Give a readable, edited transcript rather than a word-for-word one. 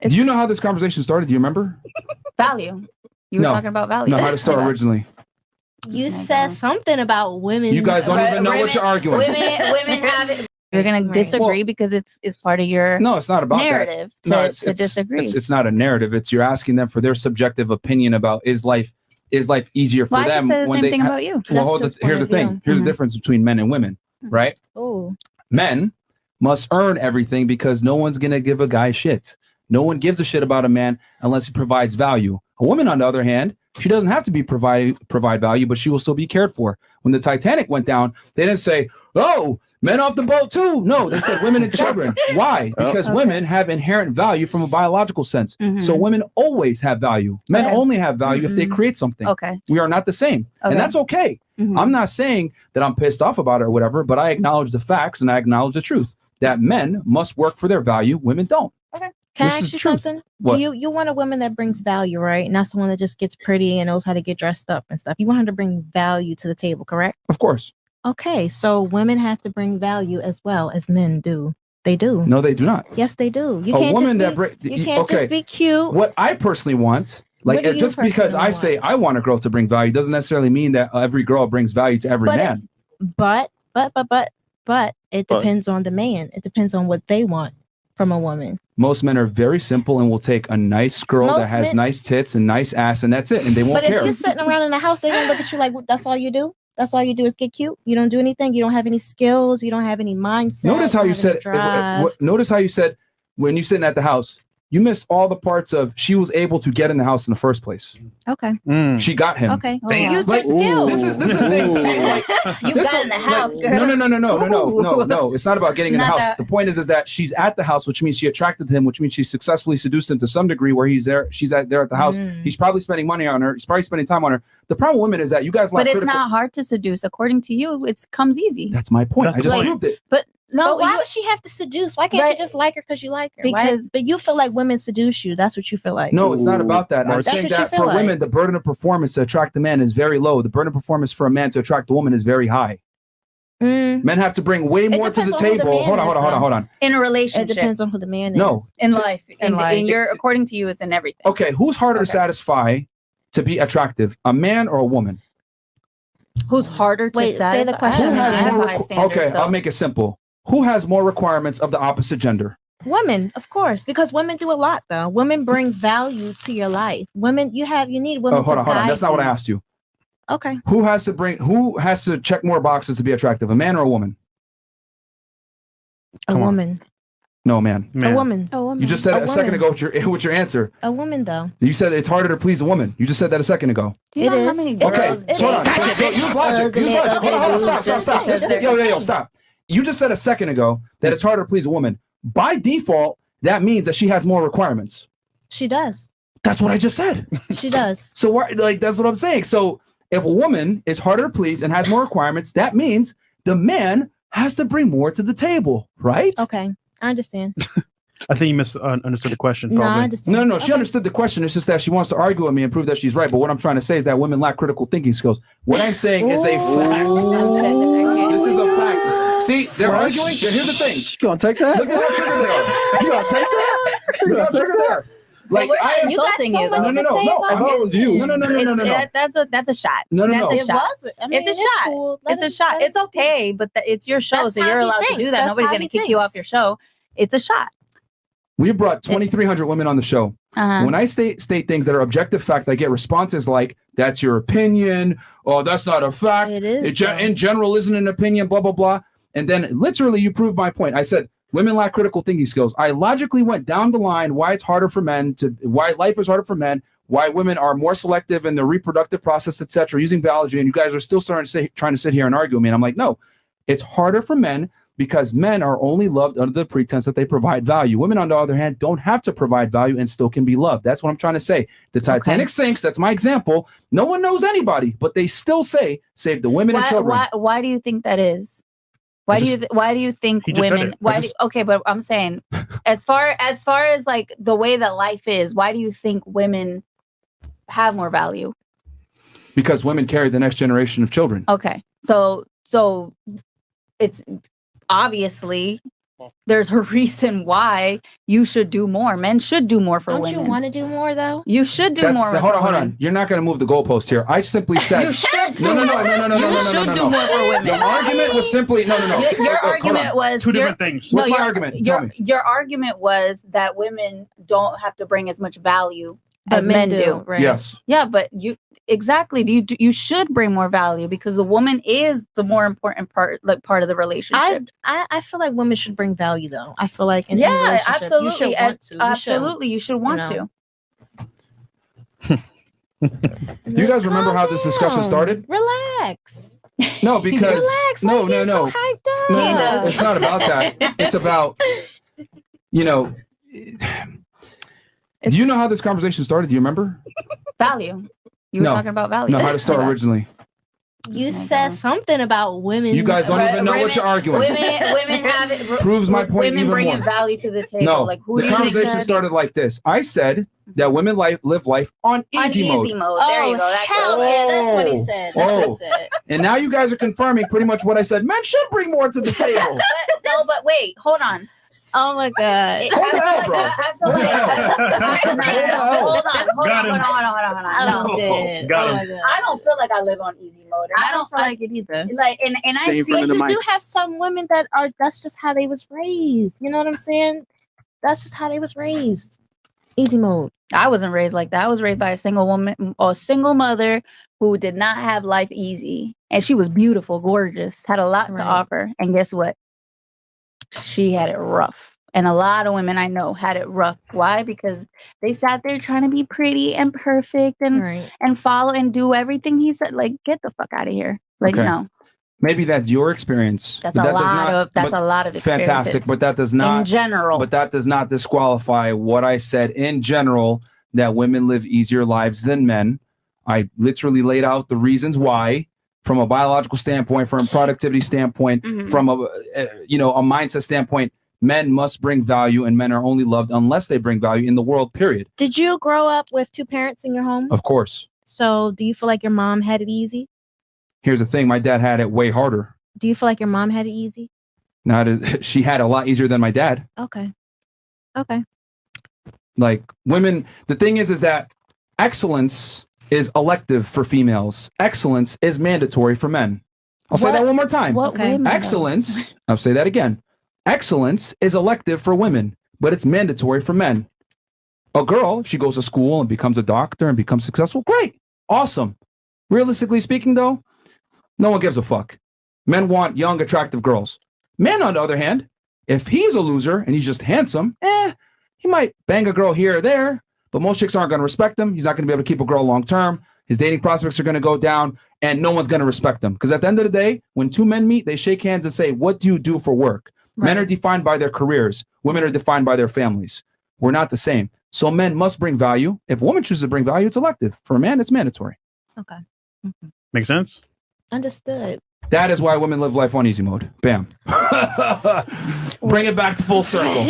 Do you know how this conversation started? Do you remember? Value. You were talking about value. No, how to start originally. You said something about women. You guys don't even know what you're arguing. Women have it. You're gonna disagree because it's part of your it's not about narrative that. to disagree. It's not a narrative. It's you're asking them for their subjective opinion about is life easier for them. I just said the same thing about you. Well, here's the thing. Here's the difference between men and women, right? Oh, men must earn everything because no one's gonna give a guy shit. No one gives a shit about a man unless he provides value. A woman, on the other hand, she doesn't have to provide value, but she will still be cared for. When the Titanic went down, they didn't say, "Oh, men off the boat too." No, they said women and children. Why? Because women have inherent value from a biological sense. So women always have value. Men only have value if they create something. Okay. We are not the same. And that's okay. I'm not saying that I'm pissed off about it or whatever, but I acknowledge the facts and I acknowledge the truth that men must work for their value. Women don't. Okay. Can I ask you something? What? You want a woman that brings value, right? Not someone that just gets pretty and knows how to get dressed up and stuff. You want her to bring value to the table, correct? Of course. Okay, so women have to bring value as well as men do. They do. No, they do not. Yes, they do. You A can't woman just that you can't just be cute. What I personally want, like just because I say I want a girl to bring value doesn't necessarily mean that every girl brings value to every man. But it depends on the man. It depends on what they want from a woman. Most men are very simple and will take a nice girl that has nice tits and nice ass, and that's it, and they won't care. But if you're sitting around in the house, they won't look at you like that's all you do. That's all you do is get cute. You don't do anything. You don't have any skills. You don't have any mindset. Notice how you said. Notice how you said when you're sitting at the house. You missed all the parts of she was able to get in the house in the first place. Okay. She got him. Okay. She used her skills. This is the thing. See, you got in the house, girl. No. It's not about getting in the house. The point is that she's at the house, which means she attracted him, which means she successfully seduced him to some degree where he's there. She's there at the house. He's probably spending money on her. He's probably spending time on her. The problem with women is that you guys But it's not hard to seduce. According to you, it comes easy. That's my point. I just proved it. But no, why would she have to seduce? Why can't you just like her because you like her? But you feel like women seduce you. That's what you feel like. No, it's not about that. I'm saying that for women, the burden of performance to attract the man is very low. The burden of performance for a man to attract the woman is very high. Men have to bring way more to the table. Hold on. In a relationship, it depends on who the man is. No, in life, in your according to you, it's in everything. Okay, who's harder to satisfy to be attractive, a man or a woman? Who's harder to satisfy? Say the question. Who has more? Okay, I'll make it simple. Who has more requirements of the opposite gender? Women, of course, because women do a lot though. Women bring value to your life. Women, you need women. Hold on. That's not what I asked you. Okay. Who has to check more boxes to be attractive, a man or a woman? A woman. No, a man. A woman. You just said it a second ago with your answer. A woman, though. You said it's harder to please a woman. You just said that a second ago. It is. Okay, hold on. So use logic. Hold on. Stop. Yo, stop. You just said a second ago that it's harder to please a woman. By default, that means that she has more requirements. She does. That's what I just said. She does. So that's what I'm saying. So if a woman is harder to please and has more requirements, that means the man has to bring more to the table, right? Okay, I understand. I think you misunderstood the question. Probably. No, I understand. No, she understood the question. It's just that she wants to argue with me and prove that she's right. But what I'm trying to say is that women lack critical thinking skills. What I'm saying is a fact. This is a fact. See, they're arguing. Here's the thing. You gonna take that? Look at how triggered they are. You gonna take that? You gonna take that? Like I am insulting you. No. If I was you, no. That's a shot. No. That's a shot. It's a shot. Cool. It's a shot. It's okay, but it's your show, so you're allowed to do that. Nobody's gonna kick you off your show. It's a shot. We brought 2,300 women on the show. When I state things that are objective fact, I get responses like, "That's your opinion." "Oh, that's not a fact." It is. In general, isn't an opinion. Blah blah blah. And then literally, you proved my point. I said women lack critical thinking skills. I logically went down the line why it's harder for men why life is harder for men, why women are more selective in the reproductive process, etc., using biology. And you guys are still trying to sit here and argue with me. And I'm like, no, it's harder for men because men are only loved under the pretense that they provide value. Women, on the other hand, don't have to provide value and still can be loved. That's what I'm trying to say. The Titanic sinks. That's my example. No one knows anybody, but they still say, save the women and children. Why do you think that is? Why do you think women? Okay, but I'm saying, as far as like the way that life is, why do you think women have more value? Because women carry the next generation of children. Okay, so it's obviously there's a reason why you should do more. Men should do more for Don't women. you want to do more though? You should do more. Hold on. You're not going to move the goalpost here. I simply said you should do no. You should do more for women. The argument was simply no. Your argument was two different things. What's my argument? Tell me. Your argument was that women don't have to bring as much value as men do. Right? Yes. Yeah, but you you should bring more value because the woman is the more important part of the relationship. I feel like women should bring value though. I feel like in a relationship, absolutely, you should want to. absolutely, you should want to. Do you guys remember how this discussion started? Relax. No, because Relax. no. So hyped up? No, it's not about that. It's about do you know how this conversation started? Do you remember? Value. You were talking about value. No, how to start originally. You said something about women. You guys don't even know what you're arguing. Women have it. Proves my point women even bringing more. value to the table. No, like who the do you conversation think started like this. I said that women live life on easy mode. There you go. That's that's what he said. That's what he said. And now you guys are confirming pretty much what I said. Men should bring more to the table. but wait, hold on. Oh my God. Hold the hell, bro. Hold on. I don't feel like I live on easy mode. I don't feel like it either. Like, and I see you do have some women that's just how they was raised. You know what I'm saying? That's just how they was raised. Easy mode. I wasn't raised like that. I was raised by a single woman or a single mother who did not have life easy. And she was beautiful, gorgeous, had a lot to offer. And guess what? She had it rough. And a lot of women I know had it rough. Why? Because they sat there trying to be pretty and perfect and follow and do everything he said. Like, get the fuck out of here. Like, no. Maybe that's your experience. That's a lot of experiences. Fantastic, but that does not in general. But that does not disqualify what I said in general, that women live easier lives than men. I literally laid out the reasons why, from a biological standpoint, from a productivity standpoint, from a mindset standpoint. Men must bring value, and men are only loved unless they bring value in the world, period. Did you grow up with two parents in your home? Of course. So do you feel like your mom had it easy? Here's the thing. My dad had it way harder. Do you feel like your mom had it easy? She had a lot easier than my dad. Okay. Like, women, the thing is that excellence is elective for females. Excellence is mandatory for men. I'll say that one more time. Excellence, I'll say that again. Excellence is elective for women, but it's mandatory for men. A girl, if she goes to school and becomes a doctor and becomes successful, great, awesome. Realistically speaking, though, no one gives a fuck. Men want young, attractive girls. Men, on the other hand, if he's a loser and he's just handsome, he might bang a girl here or there, but most chicks aren't going to respect him. He's not going to be able to keep a girl long term. His dating prospects are going to go down, and no one's going to respect him. Because at the end of the day, when two men meet, they shake hands and say, "What do you do for work?" Men are defined by their careers. Women are defined by their families. We're not the same. So men must bring value. If a woman chooses to bring value, it's elective. For a man, it's mandatory. Okay. Makes sense? Understood. That is why women live life on easy mode. Bam. Bring it back to full circle.